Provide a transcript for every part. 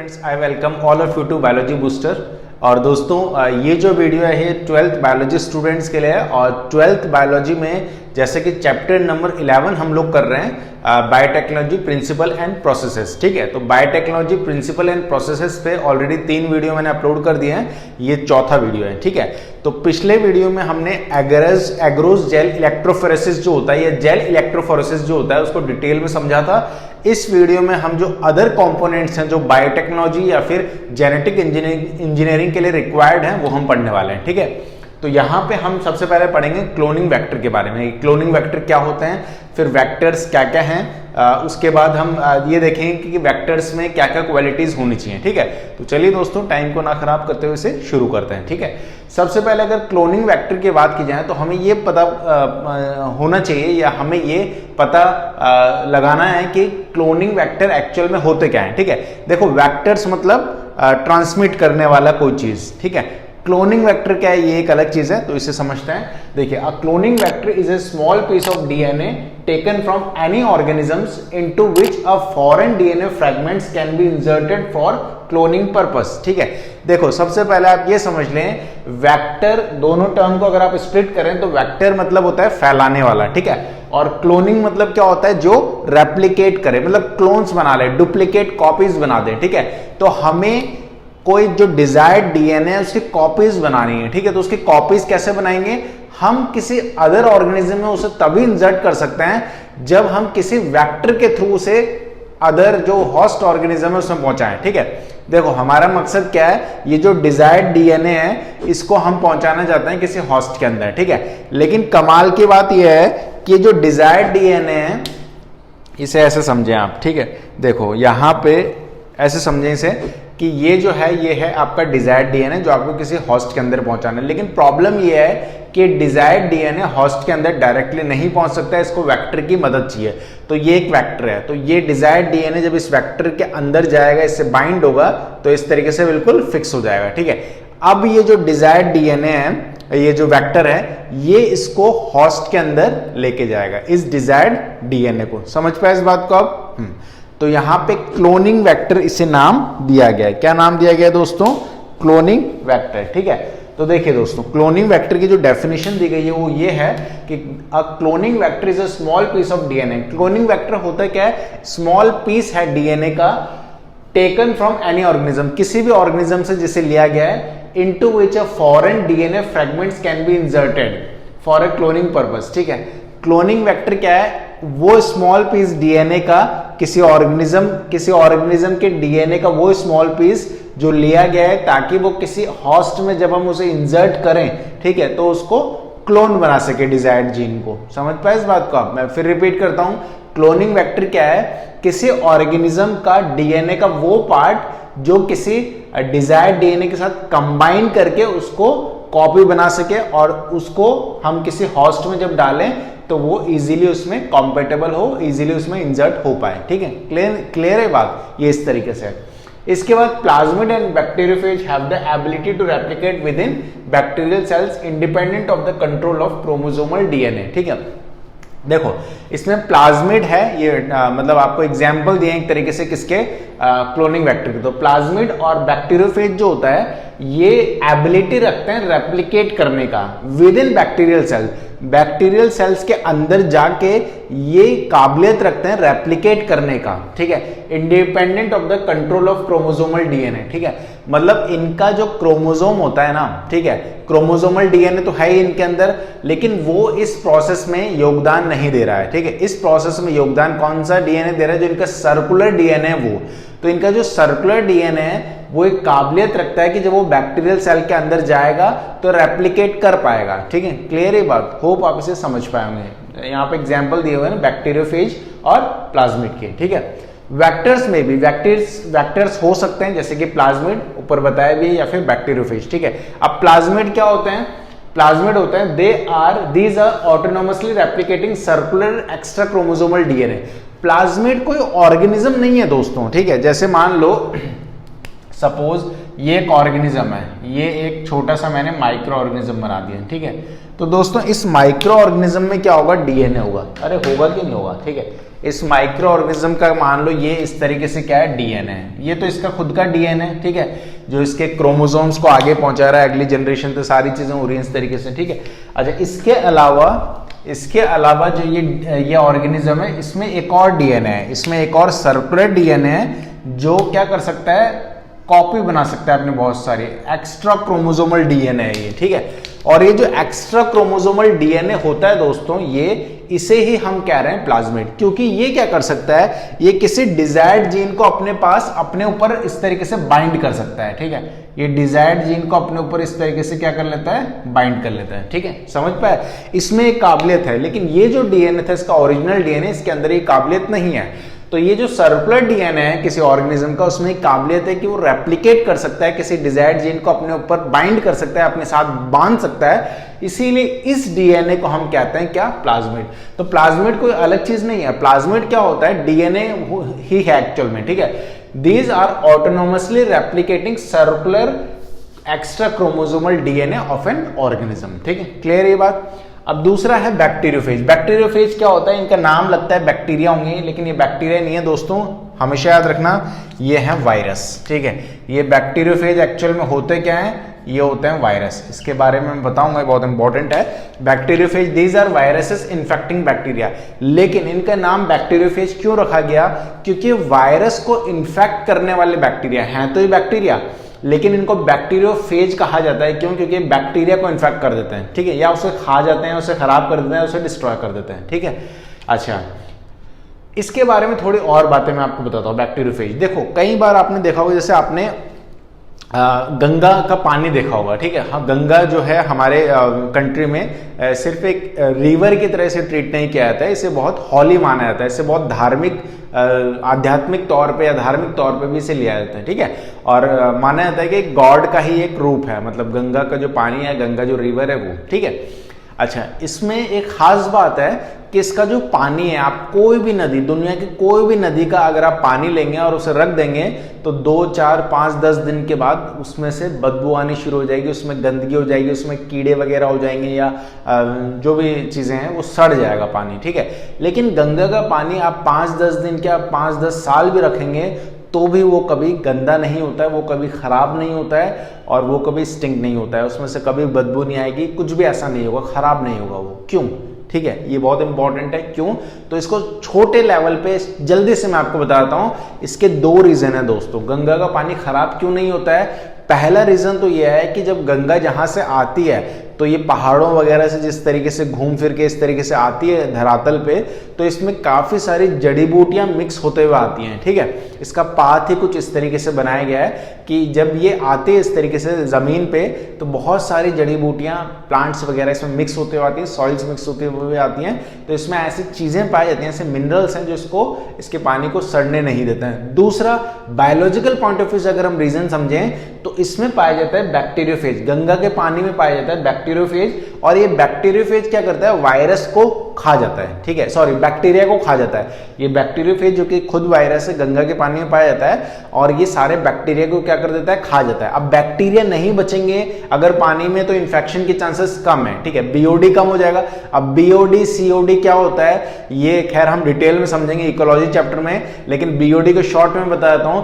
Students, I welcome all of you to biology booster. और दोस्तों ये जो वीडियो है ये 12th बायोलॉजी स्टूडेंट्स के लिए है। और 12th बायोलॉजी में जैसे कि चैप्टर नंबर 11 हम लोग कर रहे हैं बायोटेक्नोलॉजी प्रिंसिपल एंड प्रोसेसेस। ठीक है, तो बायोटेक्नोलॉजी प्रिंसिपल एंड प्रोसेसेस पे ऑलरेडी 3 वीडियो मैंने अपलोड कर दिए हैं, ये चौथा वीडियो है। ठीक है, तो पिछले वीडियो में हमने एग्रोस जेल इलेक्ट्रोफोरेसिस जो होता है या जेल इलेक्ट्रोफोरेसिस जो होता है उसको डिटेल में समझा था। इस वीडियो में हम जो अदर कंपोनेंट्स हैं जो बायोटेक्नोलॉजी या फिर जेनेटिक इंजीनियरिंग के लिए रिक्वायर्ड हैं वो हम पढ़ने वाले हैं। ठीक है, तो यहाँ पे हम सबसे पहले पढ़ेंगे क्लोनिंग वेक्टर के बारे में। क्लोनिंग वेक्टर क्या होते हैं, फिर वेक्टर्स क्या क्या हैं, उसके बाद हम ये देखेंगे कि वेक्टर्स में क्या क्या क्वालिटीज होनी चाहिए। ठीक है, तो चलिए दोस्तों टाइम को ना खराब करते हुए इसे शुरू करते हैं। ठीक है, सबसे पहले अगर क्लोनिंग वेक्टर की बात की जाए तो हमें ये पता होना चाहिए या हमें ये पता लगाना है कि क्लोनिंग वेक्टर एक्चुअल में होते क्या है। ठीक है, देखो वेक्टर्स मतलब ट्रांसमिट करने वाला कोई चीज। ठीक है, क्लोनिंग वेक्टर क्या है ये एक अलग चीज है, तो इसे समझते हैं। देखिए, a cloning vector is a small piece of DNA taken from any organisms into which a foreign DNA fragments can be inserted for cloning purpose. ठीक है, देखो सबसे पहले आप ये समझ लें, वेक्टर दोनों टर्म को अगर आप स्प्लिट करें तो वेक्टर मतलब होता है फैलाने वाला। ठीक है, और क्लोनिंग मतलब क्या होता है, जो रेप्लिकेट करे, मतलब क्लोन्स बना ले, डुप्लीकेट कॉपीज बना दे। ठीक है, तो हमें कोई जो डिजायर्ड डीएनए है उसकी कॉपीज बनानी है। ठीक है, तो उसकी कॉपीज कैसे बनाएंगे, हम किसी अदर ऑर्गेनिज्म में उसे तभी इंसर्ट कर सकते हैं जब हम किसी वेक्टर के थ्रू उसे अदर जो होस्ट ऑर्गेनिज्म है उसमें पहुंचाएं। ठीक है, देखो हमारा मकसद क्या है, ये जो डिजायर्ड डीएनए है इसको हम पहुंचाना चाहते हैं किसी होस्ट के अंदर। ठीक है, लेकिन कमाल की बात यह है कि जो डिजायर्ड डीएनए है इसे ऐसे समझें आप। ठीक है, देखो यहां पे ऐसे समझें इसे कि ये जो है ये है आपका डिजायर्ड डीएनए जो आपको किसी होस्ट के अंदर पहुंचाना है। लेकिन प्रॉब्लम ये है कि डिजायर्ड डीएनए होस्ट के अंदर डायरेक्टली नहीं पहुंच सकता है, इसको वेक्टर की मदद चाहिए। तो ये एक वेक्टर है, तो ये डिजायर्ड डीएनए जब इस वेक्टर के अंदर जाएगा, इससे बाइंड होगा तो इस तरीके से बिल्कुल फिक्स हो जाएगा। ठीक है, अब ये जो डिजायर्ड डीएनए है, ये जो वेक्टर है, ये इसको होस्ट के अंदर लेके जाएगा, इस डिजायर्ड डीएनए को। समझ पाए इस बात को आप? तो यहां पे क्लोनिंग वेक्टर इसे नाम दिया गया है। क्या नाम दिया गया है दोस्तों? Cloning vector. ठीक है, तो देखिए दोस्तों क्लोनिंग वेक्टर की जो डेफिनेशन दी गई है वो ये है कि a cloning vector is a small piece of DNA. Cloning vector होता है क्या है, स्मॉल पीस है डीएनए का, टेकन फ्रॉम एनी ऑर्गेनिज्म, किसी भी ऑर्गेनिज्म से जिसे लिया गया है, into which a foreign DNA fragments can be inserted for a cloning purpose. ठीक है, क्लोनिंग वेक्टर क्या है, वो स्मॉल पीस डीएनए का किसी ऑर्गेनिज्म के डीएनए का वो स्मॉल पीस जो लिया गया है ताकि वो किसी होस्ट में जब हम उसे इंसर्ट करें, ठीक है, तो उसको क्लोन बना सके डिजायर्ड जीन को। समझ पाए इस बात को आप? मैं फिर रिपीट करता हूं, क्लोनिंग वेक्टर क्या है, किसी ऑर्गेनिज्म का डीएनए का वो पार्ट जो किसी डिजायर्ड डीएनए के साथ कंबाइन करके उसको कॉपी बना सके और उसको हम किसी होस्ट में जब डालें तो वो इजीली उसमें कंपैटिबल हो, इजीली उसमें इंसर्ट हो पाए। ठीक है, क्लियर है बात? ये इस तरीके से। इसके बाद plasmid and bacteriophage have the ability to replicate within bacterial cells independent of the control of chromosomal DNA. ठीक है, देखो इसमें प्लाज्मिड है, ये मतलब आपको एग्जाम्पल दिए एक तरीके से किसके, क्लोनिंग वेक्टर के। तो प्लाज्मिड और बैक्टीरियोफेज जो होता है ये एबिलिटी रखते हैं रेप्लिकेट करने का within bacterial cell, bacterial cells के अंदर जाके ये काबिलियत रखते हैं रेप्लिकेट करने का। ठीक है, independent of the control of chromosomal DNA. ठीक है, मतलब इनका जो क्रोमोसोम होता है ना, ठीक है, क्रोमोसोमल डीएनए तो है ही इनके अंदर, लेकिन वो इस प्रोसेस में योगदान नहीं दे रहा है। ठीक है, इस प्रोसेस में योगदान कौन सा डीएनए दे रहा है, जो इनका सर्कुलर डीएनए है वो। तो इनका जो सर्कुलर डीएनए है वो एक काबिलियत रखता है कि जब वो बैक्टीरियल सेल के अंदर जाएगा तो रेप्लिकेट कर पाएगा। ठीक है, क्लियर है बात? होप आप इसे समझ पाए होंगे। यहाँ पे एग्जांपल दिए हुए हैं बैक्टीरियोफेज और प्लाज्मिड के। ठीक है, वेक्टर्स में भी वेक्टर्स हो सकते हैं जैसे कि प्लाज्मिड ऊपर बताया भी, या फिर बैक्टीरियोफेज। ठीक है, अब प्लाज्मिड क्या होते हैं, प्लाज्मिड होते हैं these are autonomously replicating circular extra chromosomal DNA. Plasmid कोई ऑर्गेनिज्म नहीं है दोस्तों। ठीक है, जैसे मान लो सपोज ये एक ऑर्गेनिज्म है, ये एक छोटा सा मैंने माइक्रो ऑर्गेनिज्म बना दिया, ठीक है। तो दोस्तों इस माइक्रो ऑर्गेनिज्म में क्या होगा, डीएनए होगा। अरे होगा कि नहीं होगा, ठीक है। इस माइक्रो ऑर्गेनिज्म का मान लो ये इस तरीके से क्या है, डीएनए है। ये तो इसका खुद का डीएनए है, ठीक है, जो इसके क्रोमोसोम्स को आगे पहुंचा रहा है अगली जनरेशन तक, सारी चीजें हो रही हैं इस तरीके से, ठीक है। अच्छा, इसके अलावा जो ये ऑर्गेनिज्म है, इसमें एक और डीएनए है, इसमें एक और सर्कुलर डीएनए है जो क्या कर सकता है, कॉपी बना सकता है अपने बहुत सारी। एक्स्ट्रा क्रोमोसोमल डीएनए है ये, ठीक है। और ये जो एक्स्ट्रा क्रोमोसोमल डीएनए होता है दोस्तों, ये इसे ही हम कह रहे हैं प्लाज्मिड, क्योंकि ये क्या कर सकता है, ये किसी डिजायर्ड जीन को अपने पास अपने ऊपर इस तरीके से बाइंड कर सकता है, ठीक है। ये डिजायर्ड जीन को अपने ऊपर इस तरीके से क्या कर लेता है, बाइंड कर लेता है, ठीक है। समझ पाए, इसमें एक काबिलियत है, लेकिन ये जो डीएनए था, इसका ओरिजिनल डीएनए, इसके अंदर ये काबिलियत नहीं है। तो ये जो सर्कुलर डीएनए है किसी ऑर्गेनिज्म का, उसमें एक काबिलियत है कि वो रेप्लिकेट कर सकता है, किसी डिजायर्ड जीन को अपने ऊपर बाइंड कर सकता है, अपने साथ बांध सकता है। इसीलिए इस डीएनए को हम कहते हैं क्या, प्लाज्मिड। तो प्लाज्मिड कोई अलग चीज नहीं है। प्लाज्मिड क्या होता है, डीएनए ही है एक्चुअल में, ठीक है। These are autonomously replicating circular extra chromosomal DNA of an organism, ठीक है। क्लियर ये बात। अब दूसरा है बैक्टीरियोफेज। बैक्टीरियोफेज क्या होता है, इनका नाम लगता है बैक्टीरिया होंगे, लेकिन ये बैक्टीरिया नहीं है दोस्तों, हमेशा याद रखना, ये है वायरस, ठीक है। ये बैक्टीरियोफेज एक्चुअल में होते क्या है, ये होते हैं वायरस। इसके बारे में मैं बताऊंगा, बहुत इंपॉर्टेंट है। Bacteriophage, these are viruses infecting bacteria. लेकिन इनका नाम बैक्टीरियोफेज क्यों रखा गया, क्योंकि वायरस को इन्फेक्ट करने वाले बैक्टीरिया हैं तो ये बैक्टीरिया, लेकिन इनको बैक्टीरियोफेज कहा जाता है। क्यों, क्योंकि बैक्टीरिया को इन्फेक्ट कर देते हैं, ठीक है, या उसे खा जाते हैं, उसे खराब कर देते हैं, उसे डिस्ट्रॉय कर देते हैं, ठीक है। अच्छा, इसके बारे में थोड़ी और बातें मैं आपको बताता हूँ। बैक्टीरियोफेज देखो, कई बार आपने देखा होगा, जैसे आपने गंगा का पानी देखा होगा, ठीक है। हाँ, गंगा जो है हमारे कंट्री में सिर्फ एक रिवर की तरह से ट्रीट नहीं किया जाता है, इसे बहुत हॉली माना जाता है, इसे बहुत धार्मिक आध्यात्मिक तौर पे या धार्मिक तौर पे भी इसे लिया जाता है, ठीक है। और माना जाता है कि गॉड का ही एक रूप है, मतलब गंगा का जो पानी है, गंगा जो रिवर है वो, ठीक है। अच्छा, इसमें एक खास बात है कि इसका जो पानी है, आप कोई भी नदी, दुनिया की कोई भी नदी का अगर आप पानी लेंगे और उसे रख देंगे तो 2, 4, 5, 10 दिन के बाद उसमें से बदबू आनी शुरू हो जाएगी, उसमें गंदगी हो जाएगी, उसमें कीड़े वगैरह हो जाएंगे, या जो भी चीज़ें हैं वो सड़ जाएगा पानी, ठीक है। लेकिन गंगा का पानी आप 5-10 दिन क्या 5-10 साल भी रखेंगे तो भी वो कभी गंदा नहीं होता है, वो कभी खराब नहीं होता है, और वो कभी स्टिंक नहीं होता है, उसमें से कभी बदबू नहीं आएगी, कुछ भी ऐसा नहीं होगा, खराब नहीं होगा वो। क्यों, ठीक है, ये बहुत इंपॉर्टेंट है। क्यों, तो इसको छोटे लेवल पे जल्दी से मैं आपको बताता हूं। इसके 2 रीजन है दोस्तों, गंगा का पानी खराब क्यों नहीं होता है। पहला रीजन तो यह है कि जब गंगा जहां से आती है, तो ये पहाड़ों वगैरह से जिस तरीके से घूम फिर के इस तरीके से आती है धरातल पे, तो इसमें काफी सारी जड़ी बूटियां मिक्स होते हुए आती हैं, ठीक है। इसका पाथ ही कुछ इस तरीके से बनाया गया है कि जब ये आते हैं इस तरीके से जमीन पे, तो बहुत सारी जड़ी बूटियां, प्लांट्स वगैरह इसमें मिक्स होते हुए आती हैं, सॉइल्स मिक्स होते हुए आती हैं, तो इसमें ऐसी चीजें पाई जाती हैं, ऐसे मिनरल्स हैं जो इसके पानी को सड़ने नहीं देते हैं। दूसरा, बायोलॉजिकल पॉइंट ऑफ व्यू से अगर हम रीजन समझें तो इसमें पाया जाता है बैक्टीरियोफेज, गंगा के पानी में पाया जाता है बैक्टीरियोफेज, और ये बैक्टीरियोफेज क्या करता है, वायरस को खा जाता है, ठीक है, सॉरी, बैक्टीरिया को खा जाता है। ये बैक्टीरियोफेज जो कि खुद वायरस है, गंगा के पानी में पाया जाता है, और ये सारे बैक्टीरिया को क्या कर देता है, खा जाता है। अब बैक्टीरिया नहीं बचेंगे अगर पानी में, तो इन्फेक्शन के चांसेस कम है, ठीक है, बीओडी कम हो जाएगा। अब बीओडी सीओडी क्या होता है, ये खैर हम डिटेल में समझेंगे इकोलॉजी चैप्टर में, लेकिन बीओडी को शॉर्ट में बता देता हूं।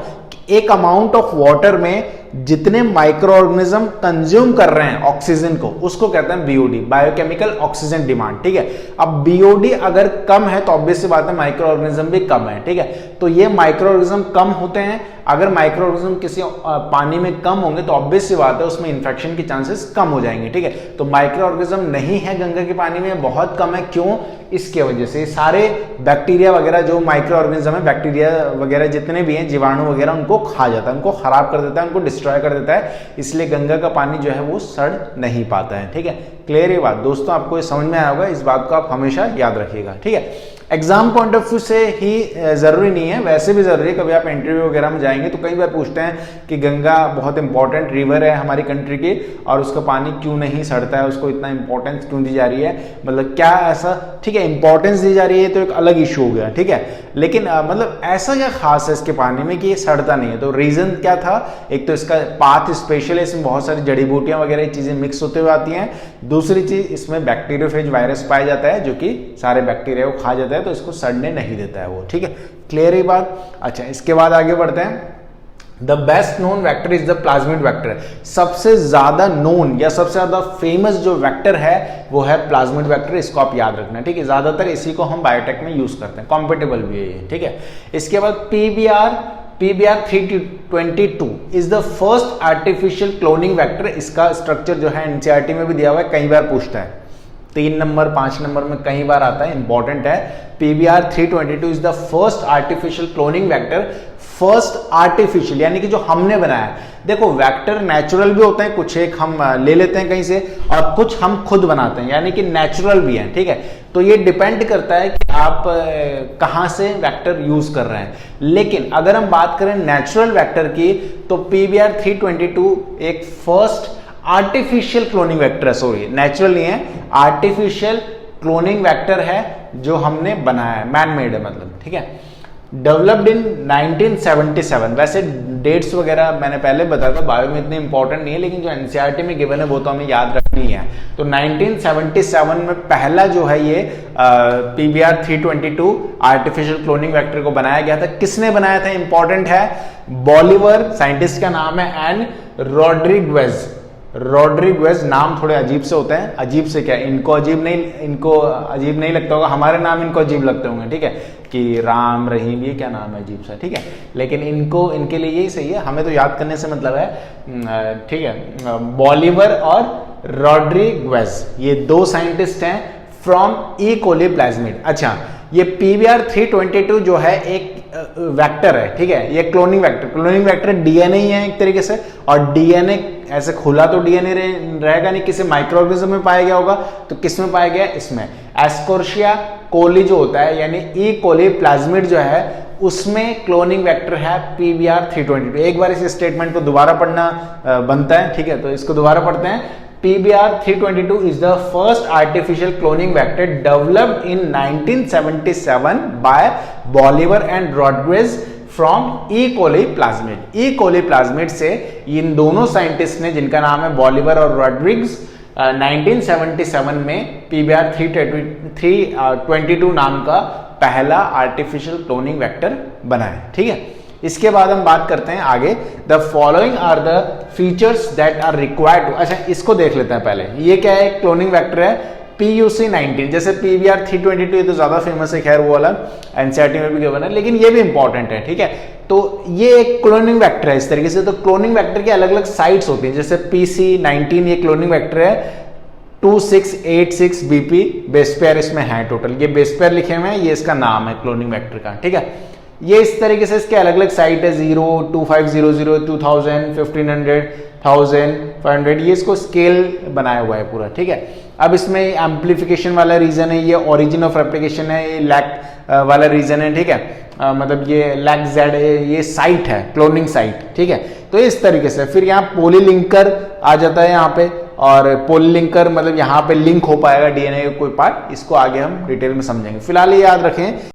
एक अमाउंट ऑफ वाटर में जितने माइक्रो ऑर्गेनिज्म कंज्यूम कर रहे हैं ऑक्सीजन को, उसको कहते हैं बीओडी, बायोकेमिकल ऑक्सीजन डिमांड, ठीक है। अब बीओडी अगर कम है तो ऑब्वियस सी बात है माइक्रो ऑर्गेनिज्म भी कम है, ठीक है। तो ये माइक्रो ऑर्गेनिज्म कम होते हैं, अगर माइक्रो ऑर्गेनिज्म किसी पानी में कम होंगे तो ऑब्वियस सी बात है उसमें इन्फेक्शन के चांसेस कम हो जाएंगे, ठीक है। तो माइक्रो ऑर्गेनिज्म नहीं है गंगा के पानी में, बहुत कम है। क्यों, इसके वजह से सारे बैक्टीरिया वगैरह, जो माइक्रो ऑर्गेनिज्म है, बैक्टीरिया वगैरह जितने भी हैं, जीवाणु वगैरह, उनको खा जाता है, उनको खराब कर देता है, उनको डिस्ट्रॉय कर देता है, इसलिए गंगा का पानी जो है वो सड़ नहीं पाता है, ठीक है। क्लियर ये बात दोस्तों, आपको ये समझ में आया होगा, इस बात को आप हमेशा याद रखिएगा, ठीक है। एग्जाम पॉइंट ऑफ व्यू से ही जरूरी नहीं है, वैसे भी जरूरी है। कभी आप इंटरव्यू वगैरह में जाएंगे तो कई बार पूछते हैं कि गंगा बहुत इंपॉर्टेंट रिवर है हमारी कंट्री की और उसका पानी क्यों नहीं सड़ता है, उसको इतना इंपॉर्टेंस क्यों दी जा रही है, मतलब क्या ऐसा, ठीक है इंपॉर्टेंस दी जा रही है तो एक अलग इशू हो गया, ठीक है, लेकिन मतलब ऐसा क्या खास है इसके पानी में कि ये सड़ता नहीं है। तो रीजन क्या था, एक तो इसका पाथ स्पेशल है, इसमें बहुत सारी जड़ी बूटियां वगैरह चीजें मिक्स होते हुए आती हैं। दूसरी चीज इसमें बैक्टीरियोफेज वायरस पाया जाता है जो कि सारे बैक्टीरिया को खा जाता है, तो इसको सड़ने नहीं देता है वो, ठीक है, क्लियर है बात। अच्छा, इसके बाद आगे बढ़ते हैं। The best known vector is the plasmid vector. सबसे ज्यादा नोन या सबसे ज्यादा फेमस जो वेक्टर है वो है प्लाज्मिड वेक्टर, इसको आप याद रखना, ठीक है, ज्यादातर इसी को हम बायोटेक में यूज करते हैं, कॉम्पिटेबल भी है ये, ठीक है। इसके बाद PBR 322 is the first artificial cloning vector. इसका स्ट्रक्चर जो है एनसीईआरटी में भी दिया हुआ है, कई बार पूछता है, 3 नंबर 5 नंबर में कई बार आता है, इंपॉर्टेंट है। PBR 322 is the first artificial cloning vector. First artificial यानी कि जो हमने बनाया है। देखो वेक्टर नेचुरल भी होते हैं, कुछ एक हम ले लेते हैं कहीं से और कुछ हम खुद बनाते हैं, यानी कि नेचुरल भी है, ठीक है। तो ये डिपेंड करता है कि आप कहां से वेक्टर यूज कर रहे हैं। लेकिन अगर हम बात करें नेचुरल वेक्टर की तो PBR 322 एक फर्स्ट आर्टिफिशियल क्लोनिंग वेक्टर है, सॉरी नेचुरल नहीं है, आर्टिफिशियल क्लोनिंग वेक्टर है जो हमने बनाया है, मैन मेड है मतलब, ठीक है। Developed in 1977। वैसे डेट्स वगैरह मैंने पहले बताया था, बायो में इतने इंपॉर्टेंट नहीं है, लेकिन जो एनसीईआरटी में गिवन है वो तो हमें याद रखनी है। तो 1977 में पहला जो है ये PBR 322 आर्टिफिशियल क्लोनिंग वेक्टर को बनाया गया था। किसने बनाया था, इंपॉर्टेंट है, बॉलिवर, साइंटिस्ट का नाम है, एंड रॉड्रिग्वेज। नाम थोड़े अजीब से होते हैं, अजीब से क्या, इनको अजीब नहीं लगता होगा, हमारे नाम इनको अजीब लगते होंगे, ठीक है, कि राम रहीम, ये क्या नाम है अजीब सा, ठीक है, लेकिन इनके लिए यही सही है, हमें तो याद करने से मतलब है, ठीक है। बॉलिवर और रॉड्रिग्वेज ये 2 साइंटिस्ट हैं फ्रॉम ई कोली प्लाज्मिड। अच्छा, ये PBR 322 जो है एक वेक्टर है, ठीक है, ये क्लोनिंग वेक्टर डीएनए ही है एक तरीके से, और डीएनए ऐसे खुला तो डीएनए रहेगा नहीं, किसी माइक्रो ऑर्गेनिज्म में पाया गया होगा, तो किस में पाया गया, इसमें एस्कोर्शिया कोली जो होता है, यानी ई कोली प्लाज्मिड जो है उसमें क्लोनिंग वेक्टर है PBR 322। एक बार इस स्टेटमेंट को दोबारा पढ़ना बनता है, ठीक है, तो इसको दोबारा पढ़ते हैं। PBR 322 is the first artificial cloning vector developed in 1977 by Bolivar and Rodriguez from E. coli plasmid। E. coli plasmid से इन दोनों साइंटिस्ट ने, जिनका नाम है बॉलिवर और रॉड्रिग्स, 1977 में PBR 322 नाम का पहला आर्टिफिशियल क्लोनिंग वेक्टर बनाया, ठीक है। इसके बाद हम बात करते हैं आगे, the following are the features that are required to. अच्छा, इसको देख लेते हैं पहले, ये क्या है, क्लोनिंग वेक्टर है PUC 19, जैसे PBR 322 ये तो ज्यादा फेमस है, खैर वो वाला एनसीईआरटी में भी गिवन है, लेकिन ये भी इंपॉर्टेंट है, ठीक है। तो ये एक क्लोनिंग वेक्टर है इस तरीके से। तो क्लोनिंग वेक्टर की अलग अलग साइट्स होती हैं, जैसे PC19 ये क्लोनिंग वेक्टर है, 2686 BP बेस पेयर इसमें है टोटल, ये बेस पेयर लिखे हुए हैं, ये इसका नाम है क्लोनिंग वेक्टर का, ठीक है। ये इस तरीके से इसके अलग अलग साइट है, 0, 2500, 2000, 1500, 1000, 500, ये इसको स्केल बनाया हुआ है पूरा, ठीक है। अब इसमें एम्पलीफिकेशन वाला रीजन है, ये ओरिजिन ऑफ रेप्लिकेशन है, ये लैक वाला रीजन है, ठीक है, मतलब ये लैक जेड, ये साइट है, क्लोनिंग साइट, ठीक है। तो इस तरीके से फिर यहाँ पोलीलिंकर आ जाता है यहाँ पे, और पोलीलिंकर मतलब यहाँ पे लिंक हो पाएगा डीएनए का कोई पार्ट, इसको आगे हम डिटेल में समझेंगे। फिलहाल ये याद रखें